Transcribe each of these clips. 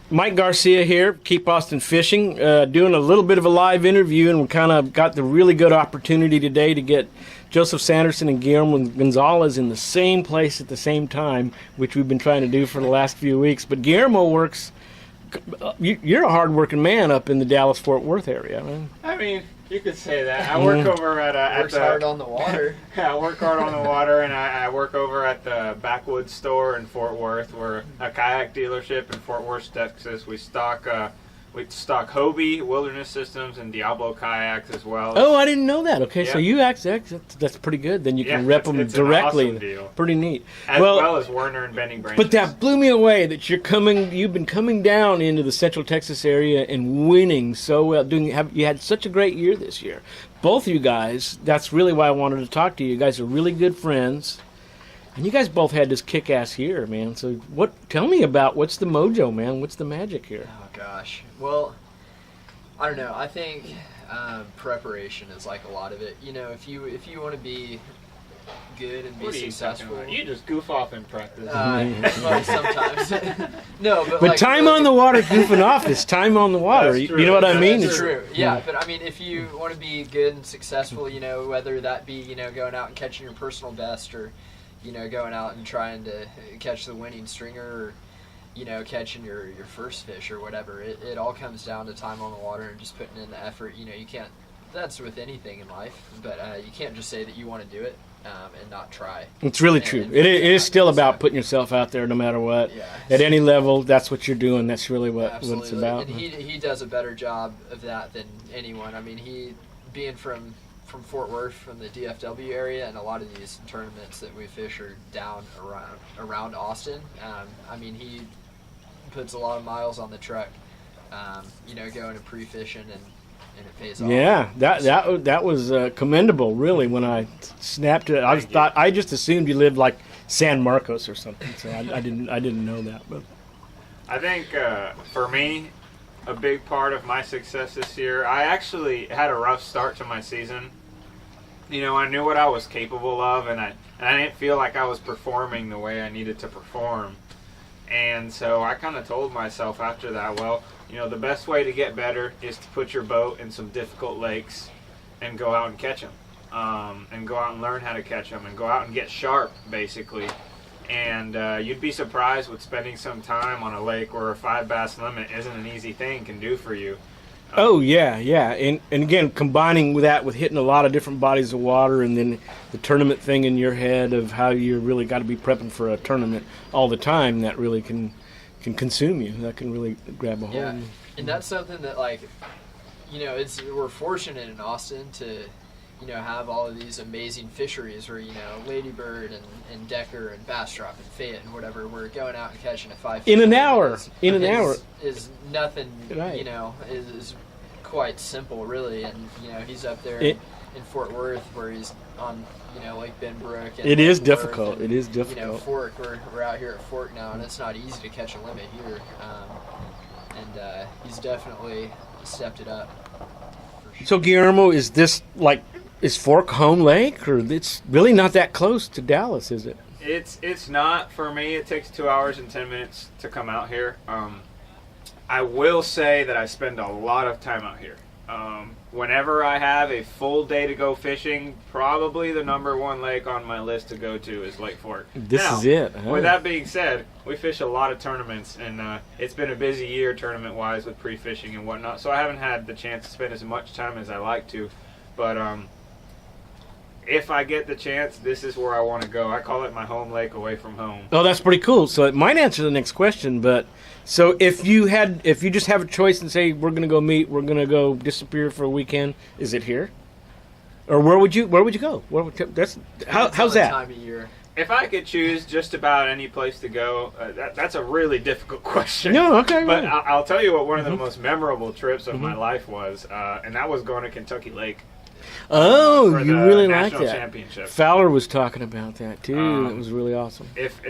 Mike Garcia here, Keep Austin Fishing, doing a little bit of a live interview, and we kind of got the really good opportunity today to get Joseph Sanderson and Guillermo Gonzales in the same place at the same time, which we've been trying to do for the last few weeks. But Guillermo works, you're a hard-working man up in the Dallas-Fort Worth area, man. I mean, you could say that. I work over at Works hard on the water. I work hard on the water, and I work over at the Backwoods store in Fort Worth. We're a kayak dealership in Fort Worth, Texas. We stock Hobie, Wilderness Systems, and Diablo kayaks as well. Oh, I didn't know that. Okay, Yeah. so you that's pretty good. Then you can Yeah, rep them it's directly. an awesome deal. Pretty neat. As well as Werner and Bending Branches. But that blew me away that you've been coming down into the Central Texas area and winning so well. You had such a great year this year. Both of you guys, that's really why I wanted to talk to you. You guys are really good friends. And you guys both had this kick-ass year, man. So tell me about what's the mojo, man? What's the magic here? Oh gosh. Well, I don't know. I think preparation is like a lot of it. You know, if you want to be good and be What are you successful, talking about? You just goof off in practice. well, sometimes. No, but But time on the water goofing off is time on the water. That's You true. know what I mean? That's It's- true. Yeah, but I mean, if you want to be good and successful, you know, whether that be, you know, going out and catching your personal best, or, you know, going out and trying to catch the winning stringer, or, you know, catching your first fish or whatever, it all comes down to time on the water and just putting in the effort. You know, you can't. That's with anything in life, but you can't just say that you want to do it and not try. It's really true. It is still about putting yourself out there no matter what. Yeah. At any level, that's what you're doing. That's really what Absolutely. it's about. And he does a better job of that than anyone. I mean, he being from Fort Worth, from the DFW area, and a lot of these tournaments that we fish are down around Austin. I mean, he puts a lot of miles on the truck, you know, going and pre-fishing, and it pays off. Yeah, that was commendable, really. When I snapped it, I just assumed you lived like San Marcos or something. So I didn't know that. But I think for me, a big part of my success this year, I actually had a rough start to my season. You know, I knew what I was capable of, and I didn't feel like I was performing the way I needed to perform. And so I kind of told myself after that, well, you know, the best way to get better is to put your boat in some difficult lakes and go out and catch them. And go out and learn how to catch them, and go out and get sharp, basically. And you'd be surprised what spending some time on a lake where a 5 bass limit isn't an easy thing can do for you. oh yeah, and again, combining with that with hitting a lot of different bodies of water, and then the tournament thing in your head of how you really got to be prepping for a tournament all the time, that really can consume you. That can really grab a hold. Yeah, and that's something that, like, you know, we're fortunate in Austin to, you know, have all of these amazing fisheries where, you know, Ladybird and Decker and Bastrop and Fayette and whatever, we're going out and catching a 5 In an hour. In an hour. Is nothing, Right. you know, is quite simple, really. And, you know, he's up there in Fort Worth where he's on, you know, Lake Benbrook. And It is Lake Worth, difficult. and, It is you difficult. know, Fork, we're out here at Fork now, and it's not easy to catch a limit here. And he's definitely stepped it up. For sure. So Guillermo, is Fork home lake, or it's really not that close to Dallas, is it? It's not for me. It takes 2 hours and 10 minutes to come out here. I will say that I spend a lot of time out here. Whenever I have a full day to go fishing, probably the #1 lake on my list to go to is Lake Fork. This Now, is it. Huh? With that being said, we fish a lot of tournaments, and it's been a busy year tournament-wise with pre-fishing and whatnot, so I haven't had the chance to spend as much time as I like to. But if I get the chance, this is where I want to go. I call it my home lake away from home. Oh, that's pretty cool. So it might answer the next question, but so if you just have a choice and say we're going to go disappear for a weekend, is it here? Or where would you go? How's that? Time of year. If I could choose just about any place to go, that's a really difficult question. No, okay. But right. I'll tell you what one of the most memorable trips of my life was, and that was going to Kentucky Lake. Oh, for you the really like national that. championship. Fowler was talking about that too. It was really awesome. If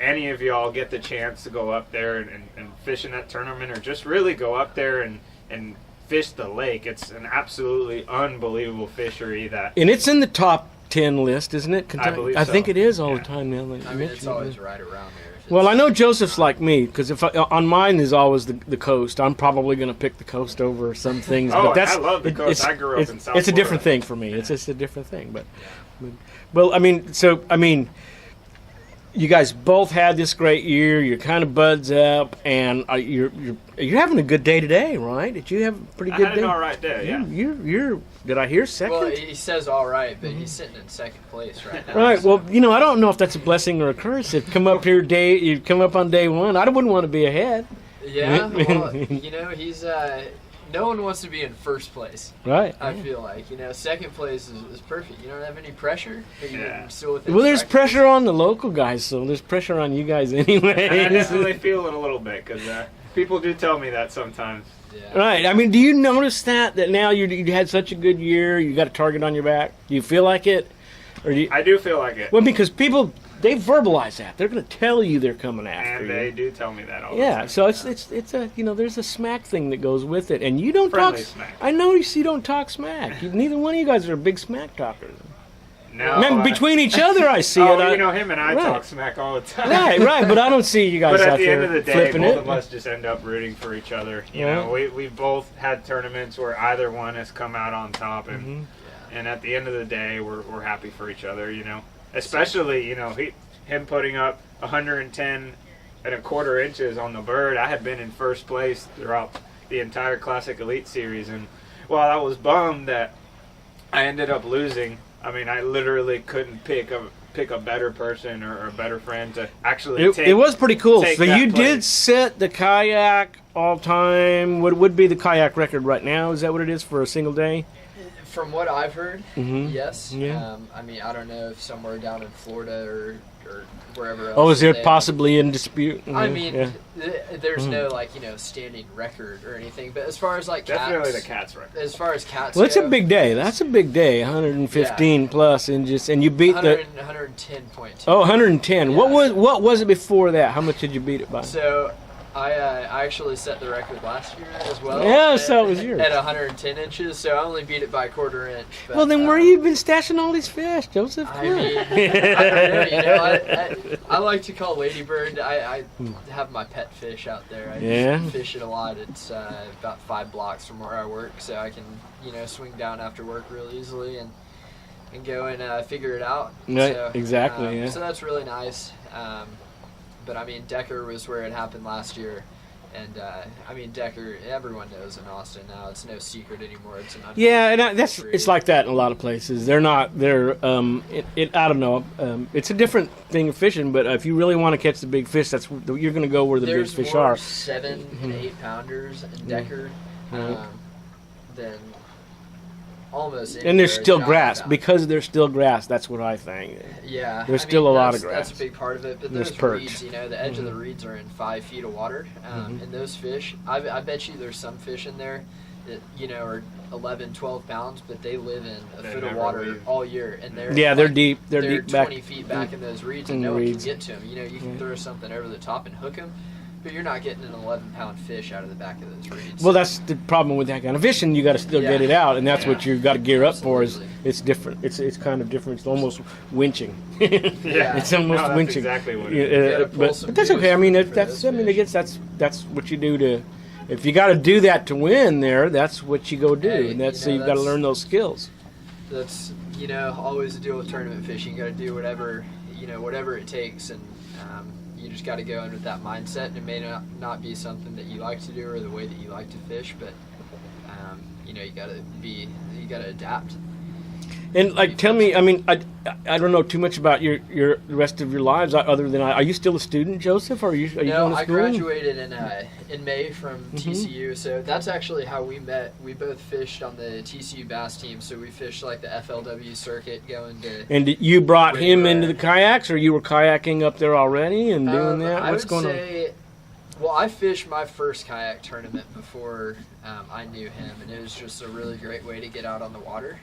any of y'all get the chance to go up there and fish in that tournament, or just really go up there and fish the lake, it's an absolutely unbelievable fishery. And it's in the top 10 list, isn't it? Kentucky? I believe I so. think it is all Yeah. the time now. I mean, it's always right around there. Well, I know Joseph's like me, because on mine is always the coast. I'm probably going to pick the coast over some things. Oh, but that's, I love the coast. I grew up in South It's a different Florida. thing for me. It's just a different thing. But well, I mean, you guys both had this great year. You're kind of buds up, and you're having a good day today, right? Did you have a pretty good I had day? an all right day. Yeah. You're. Did I hear second? Well, he says all right, but he's sitting in second place right now. Right. so- Well, I don't know if that's a blessing or a curse. If you come up on day one, I wouldn't want to be ahead. Yeah, well, he's no one wants to be in first place. Right. I feel like second place is perfect. You don't have any pressure. But you're Yeah. still within Well, there's striking pressure on the local guys, so there's pressure on you guys anyway. And I definitely feel it a little bit because people do tell me that sometimes. distance. Yeah. Right. I mean, do you notice that now you had such a good year, you got a target on your back? Do you feel like it? Or do you, I do feel like it. well, because people, they verbalize that. They're going to tell you they're coming after And you. they do tell me that all the Yeah, time. so it's a there's a smack thing that goes with it, and you don't Friendly talk. smack. I notice you don't talk smack. Neither one of you guys are big smack talkers. No, Man, between each other, I see oh, it. him and I Right. talk smack all the time. Right, but I don't see you guys But out at the there end of the day, flipping both it. of us just end up rooting for each other. You Yeah. know, we both had tournaments where either one has come out on top, and Mm-hmm. and at the end of the day, we're happy for each other. Especially him putting up 110 and a quarter inches on the bird. I had been in first place throughout the entire Classic Elite Series, and while I was bummed that I ended up losing, I mean, I literally couldn't pick a better person or a better friend to actually take. It was pretty cool. take So that you place. did set the kayak all time. What would be the kayak record right now? Is that what it is for a single day? From what I've heard, Mhm. yes. Yeah. I mean, I don't know if somewhere down in Florida or wherever else. Oh, is there they- possibly in dispute? I mean, yeah. there's Mhm. no standing record or anything. But as far as cats, Definitely the cat's record. As far as cats, Well, it's a go, big day. That's a big day. 115 plus, and you beat the 110.2. 110. Yeah. What was it before that? How much did you beat it by? So I actually set the record last year as well. Yeah, so it was yours. At 110 inches, so I only beat it by a quarter inch. But, Well, then where you been stashing all these fish, Joseph? I Come on. mean, I don't know, I like to call Ladybird. I have my pet fish out there. I Yeah. just fish it a lot. It's about 5 blocks from where I work, so I can swing down after work real easily and go and figure it out. Right, So, exactly, yeah. So that's really nice. But I mean, Decker was where it happened last year. And I mean, Decker, everyone knows in Austin now. It's no secret anymore. It's an Yeah, and it's mystery. like that in a lot of places. They're not. I don't know. It's a different thing of fishing, but if you really want to catch the big fish, you're going to go where the There's big fish more are. 7 and 8 pounders in Decker than almost. And there's anywhere still that I've grass found. because there's still grass. That's what I think. Yeah, there's still a lot of That's grass. a big part of it. But There's those perch. reeds, the edge of the reeds are in 5 feet of water, and those fish. I bet you there's some fish in there that are 11, 12 pounds, but they live in a They foot of never water leave. all year, and they're They're deep. They're deep 20 back. feet back in those reeds, in and the no one reeds. can get to them. You can throw something over the top and hook them, but you're not getting an 11-pound fish out of the back of those reeds. Well, that's the problem with that kind of fishing. You got to still get Yeah. it out, and that's what Yeah. you've got to gear up for. Is Absolutely. it's different. It's kind of different. It's almost winching. Yeah. It's almost No, that's winching. exactly what it Yeah, is. You gotta pull some but that's okay. I moves mean, for that's those I fish. guess that's what you do to. If you got to do that to win, that's what you go do, Hey, and that's so you know, you've got to that's- learn those skills. That's always the deal with tournament fishing. You got to do whatever whatever it takes, and you just got to go in with that mindset. And it may not be something that you like to do or the way that you like to fish, but you got to adapt. And tell me, I mean, I don't know too much about the rest of your lives other than are you still a student, Joseph? Or are you going to I school? graduated in May from TCU, so that's actually how we met. We both fished on the TCU bass team, so we fished like the FLW circuit, going to. And you brought him Regular. into the kayaks, or you were kayaking up there already and doing that? I What's would going on? say, well, I fished my first kayak tournament before I knew him, and it was just a really great way to get out on the water.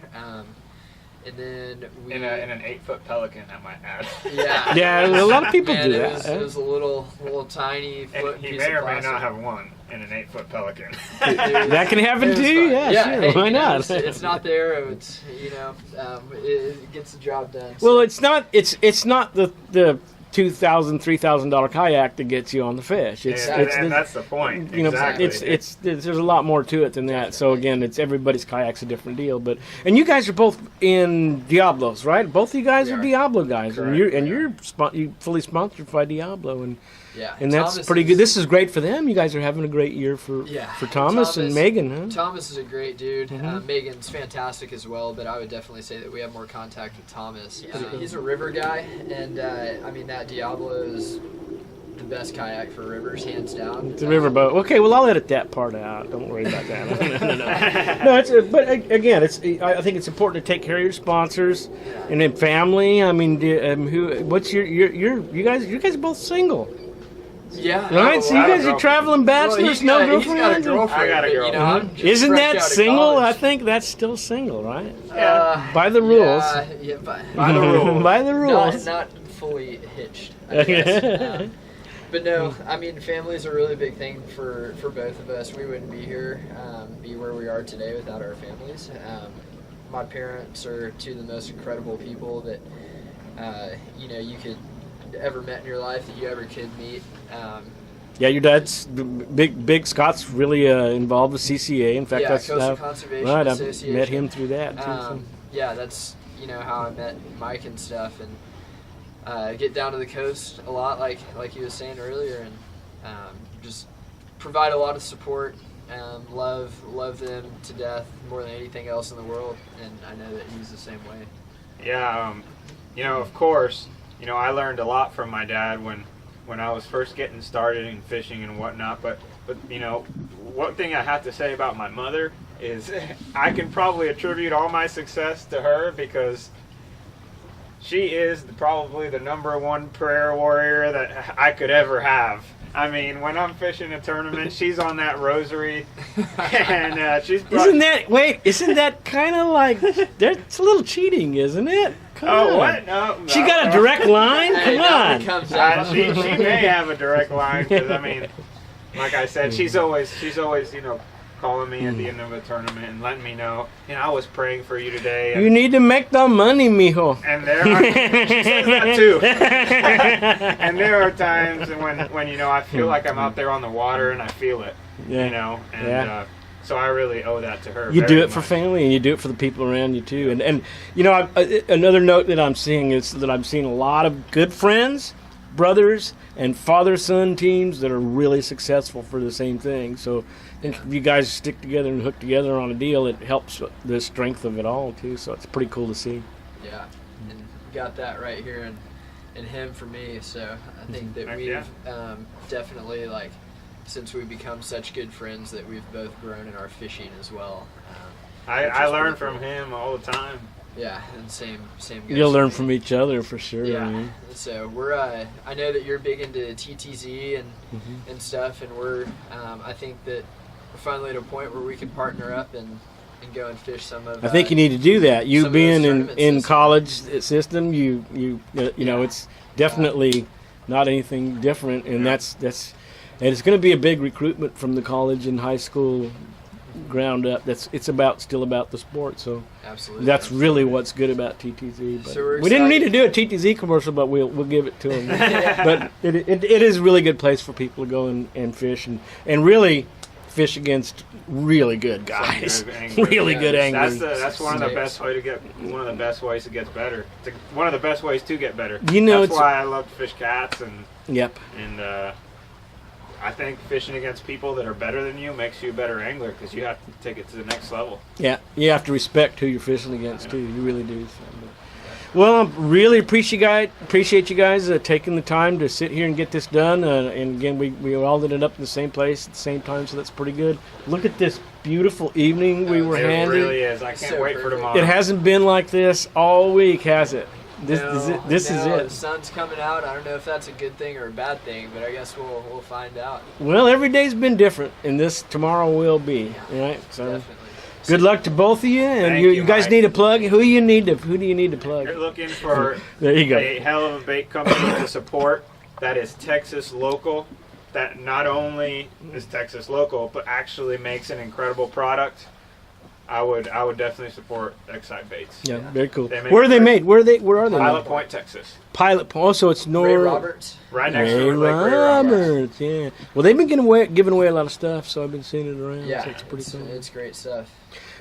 And then we In an 8-foot Pelican, I might add. yeah Yeah, a lot of people Man, do it that. was, it was a little tiny foot And he piece may of or may plastic. not have won in an 8-foot Pelican. That can happen It was too. fun. Yeah, sure. hey, Why not? It's not there. It's it gets the job done. Well, so. it's not. It's not the $2,000, $3,000 kayak to get you on the fish. And that's the point. You know, Exactly. there's a lot more to it than that. So again, it's everybody's kayak's a different deal. And you guys are both in Diablos, right? Both of you guys We are are. Diablo guys, Correct, you're fully sponsored by Diablo, and Yeah, and that's Thomas pretty is- good. This is great for them. You guys are having a great year for Thomas and Megan, huh? Thomas is a great dude. Mhm. Megan's fantastic as well, but I would definitely say that we have more contact with Thomas. He's a river guy, and I mean, that Diablo is the best kayak for rivers, hands down. It's a riverboat. Okay, well, I'll edit that part out. Don't worry about that. No, but again, I think it's important to take care of your sponsors and then family. I mean, what's you guys are both single, Yeah. right? So you guys are traveling bachelors, no He's got a girlfriends. girlfriend. I got a but, girlfriend. I'm just Isn't fresh that out of single? I college. think that's still single, right? Yeah. By the rules. Yeah, By the rules. By the rules. Not fully hitched, I guess. But no, I mean, family is a really big thing for both of us. We wouldn't be here, be where we are today without our families. My parents are two of the most incredible people that, you could ever met in your life, that you ever could meet. Yeah, your dad's big. Scott's really involved with CCA. In fact, Yeah, that's Coastal Conservation right. I Association. met him through that too. So. Yeah, that's how I met Mike and stuff, and get down to the coast a lot, like you was saying earlier, and just provide a lot of support. Love them to death more than anything else in the world, and I know that he's the same way. Yeah, of course, I learned a lot from my dad when I was first getting started in fishing and whatnot. But one thing I have to say about my mother is I can probably attribute all my success to her, because she is probably the #1 prayer warrior that I could ever have. I mean, when I'm fishing a tournament, she's on that rosary, and she's brought... Isn't that kind of like, it's a little cheating, isn't it? Come on. What? No, She got a direct line? Hey, Come that on. one comes out. she may have a direct line, because, I mean, like I said, she's always calling me at the end of a tournament and letting me know, I was praying for you today. And, You need to make the money, mijo. and there are, she says that too. And there are times when I feel like I'm out there on the water and I feel it, and so I really owe that to her. You very do it for much. family, and you do it for the people around you too. And another note that I'm seeing is that I'm seeing a lot of good friends, brothers, and father-son teams that are really successful for the same thing. So if you guys stick together and hook together on a deal, it helps the strength of it all too. So it's pretty cool to see. Yeah, and we got that right here in him for me. So I think that we've definitely, since we've become such good friends, that we've both grown in our fishing as well. I learn from him all the time. Yeah, and same. You'll learn from each other for sure. Yeah. I mean. So we're. I know that you're big into TTZ and stuff, and we're. I think that we're finally at a point where we can partner up and go and fish some of. I think you need to do that. You some of being those in tournaments college system, you know, it's definitely not anything different, and that's and it's going to be a big recruitment from the college and high school ground up. It's still about the sport. So absolutely. that's really what's good about TTZ. But So we're we didn't need to excited. do a TTZ commercial, but we'll give it to them. But it is a really good place for people to go and fish and really fish against really good guys, Good anglers. really good anglers. That's one of the best ways to get better. One of the best ways to get better. That's That's why I love to fish cats and Yep. I think fishing against people that are better than you makes you a better angler, because you have to take it to the next level. Yeah, you have to respect who you're fishing against too. You really do. Well, I really appreciate you guys taking the time to sit here and get this done. And again, we all ended up in the same place at the same time, so that's pretty good. Look at this beautiful evening we were It handed. really is. I can't So wait for perfect. tomorrow. It hasn't been like this all week, has it? This No, is it. This is no, it. The sun's coming out. I don't know if that's a good thing or a bad thing, but I guess we'll find out. Well, every day's been different, and this tomorrow will be. Right. So Definitely. good luck to both of you. And Thank you you, guys Mike. need a plug. Who do you need to plug? You're looking for There you go. a hell of a bait company to support that is Texas local, that not only is Texas local, but actually makes an incredible product. I would definitely support Excite Baits. Yeah, very cool. They make Where are they great- made? Where are they? Pilot made? Point, Texas. Pilot Point. Oh, so it's Ray North. Roberts. Right next Ray to Lake Ray Roberts. Roberts. Yeah. Well, they've been giving away a lot of stuff, so I've been seeing it around. Yeah, so it's pretty cool. it's great stuff.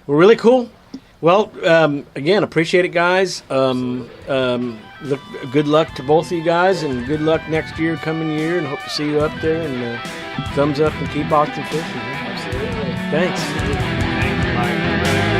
Well, really cool. Well, again, appreciate it, guys. Look, good luck to both of you guys, and good luck next year, coming year, and hope to see you up there. And thumbs up and keep Austin fishing. Absolutely. Thanks. Thank you, Mike. I really